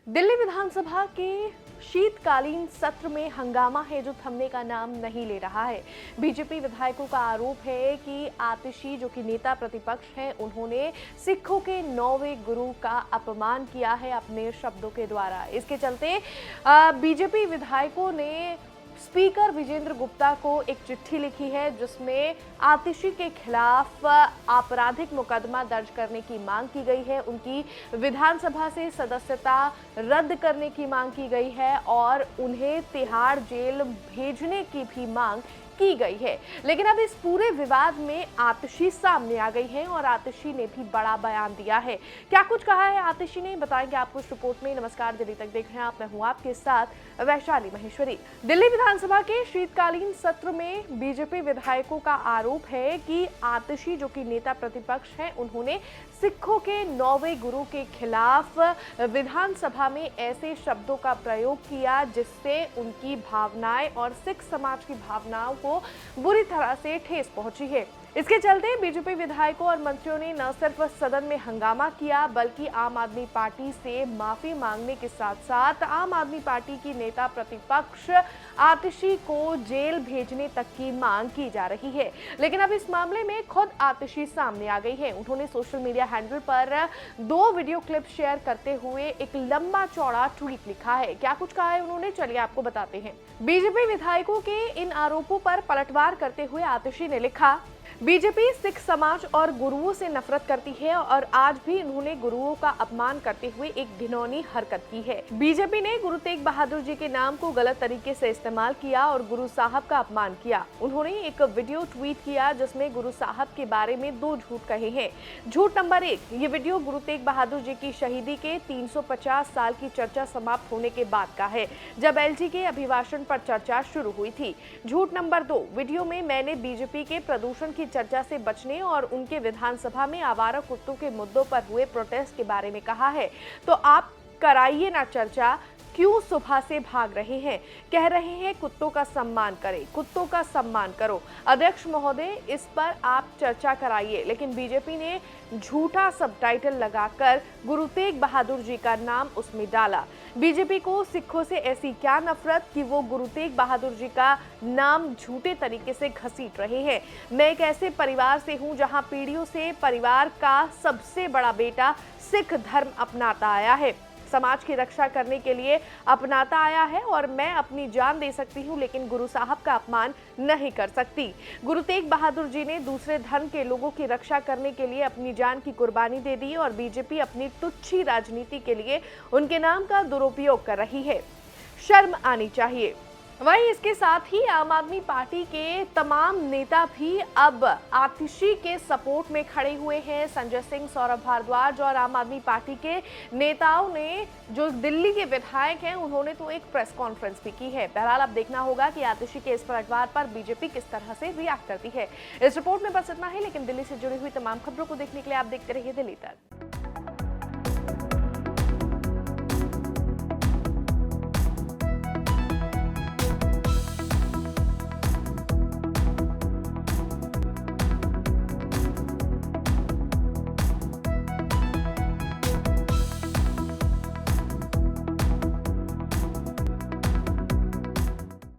दिल्ली विधानसभा के शीतकालीन सत्र में हंगामा है जो थमने का नाम नहीं ले रहा है। बीजेपी विधायकों का आरोप है कि आतिशी जो कि नेता प्रतिपक्ष हैं, उन्होंने सिखों के 9वें गुरु का अपमान किया है अपने शब्दों के द्वारा। इसके चलते बीजेपी विधायकों ने स्पीकर विजेंद्र गुप्ता को एक चिट्ठी लिखी है जिसमें आतिशी के खिलाफ आपराधिक मुकदमा दर्ज करने की मांग की गई है, उनकी विधानसभा से सदस्यता रद्द करने की मांग की गई है और उन्हें तिहाड़ जेल भेजने की भी मांग की गई है। लेकिन अब इस पूरे विवाद में आतिशी सामने आ गई है और आतिशी ने भी बड़ा बयान दिया है। क्या कुछ कहा है आतिशी ने, बताएंगे आपको इस रिपोर्ट में। नमस्कार, दिल्ली तक देख रहे हैं आप, मैं हूं आपके साथ वैशाली महेश्वरी। दिल्ली विधानसभा के शीतकालीन सत्र में बीजेपी विधायकों का आरोप है कि आतिशी जो कि नेता प्रतिपक्ष हैं, उन्होंने सिखों के 9वें गुरु के खिलाफ विधानसभा में ऐसे शब्दों का प्रयोग किया जिससे उनकी भावनाएं और सिख समाज की भावनाओं को बुरी तरह से ठेस पहुंची है। इसके चलते बीजेपी विधायकों और मंत्रियों ने न सिर्फ सदन में हंगामा किया बल्कि आम आदमी पार्टी से माफी मांगने के साथ साथ आम आदमी पार्टी की नेता प्रतिपक्ष आतिशी को जेल भेजने तक की मांग की जा रही है। लेकिन अब इस मामले में खुद आतिशी सामने आ गई है। उन्होंने सोशल मीडिया हैंडल पर 2 वीडियो क्लिप शेयर करते हुए एक लंबा चौड़ा ट्वीट लिखा है। क्या कुछ कहा है उन्होंने, चलिए आपको बताते हैं। बीजेपी विधायकों के इन आरोपों पर पलटवार करते हुए आतिशी ने लिखा, बीजेपी सिख समाज और गुरुओं से नफरत करती है और आज भी उन्होंने गुरुओं का अपमान करते हुए एक घिनौनी हरकत की है। बीजेपी ने गुरु तेग बहादुर जी के नाम को गलत तरीके से इस्तेमाल किया और गुरु साहब का अपमान किया। उन्होंने एक वीडियो ट्वीट किया जिसमें गुरु साहब के बारे में 2 झूठ कहे हैं। झूठ नंबर 1, ये वीडियो गुरु तेग बहादुर जी की शहीदी के 350 साल की चर्चा समाप्त होने के बाद का है, जब एलजी के अभिभाषण पर चर्चा शुरू हुई थी। झूठ नंबर 2, वीडियो में मैंने बीजेपी के प्रदूषण की चर्चा से बचने और उनके विधानसभा में आवारा कुत्तों के मुद्दों पर हुए प्रोटेस्ट के बारे में कहा है, तो आप कराइए ना चर्चा, क्यों सुबह से भाग रहे हैं? कह रहे हैं कुत्तों का सम्मान करें, कुत्तों का सम्मान करो। अध्यक्ष महोदय, इस पर आप चर्चा कराइए। लेकिन बीजेपी ने झूठा सबटाइटल लगाकर गुरु तेग बहादुर जी का नाम उसमें डाला। बीजेपी को सिखों से ऐसी क्या नफरत कि वो गुरु तेग बहादुर जी का नाम झूठे तरीके से घसीट रहे हैं। मैं एक ऐसे परिवार से हूं जहां पीढ़ियों से परिवार का सबसे बड़ा बेटा सिख धर्म अपनाता आया है, समाज की रक्षा करने के लिए अपनाता आया है और मैं अपनी जान दे सकती हूं लेकिन गुरु साहब का अपमान नहीं कर सकती। गुरु तेग बहादुर जी ने दूसरे धर्म के लोगों की रक्षा करने के लिए अपनी जान की कुर्बानी दे दी और बीजेपी अपनी तुच्छी राजनीति के लिए उनके नाम का दुरुपयोग कर रही है। शर्म आनी चाहिए। वहीं इसके साथ ही आम आदमी पार्टी के तमाम नेता भी अब आतिशी के सपोर्ट में खड़े हुए हैं। संजय सिंह, सौरभ भारद्वाज और आम आदमी पार्टी के नेताओं ने, जो दिल्ली के विधायक हैं, उन्होंने तो एक प्रेस कॉन्फ्रेंस भी की है। बहरहाल अब देखना होगा कि आतिशी के इस पलटवार पर बीजेपी किस तरह से रिएक्ट करती है। इस रिपोर्ट में बस इतना ही, लेकिन दिल्ली से जुड़ी हुई तमाम खबरों को देखने के लिए आप देखते रहिए दिल्ली तक।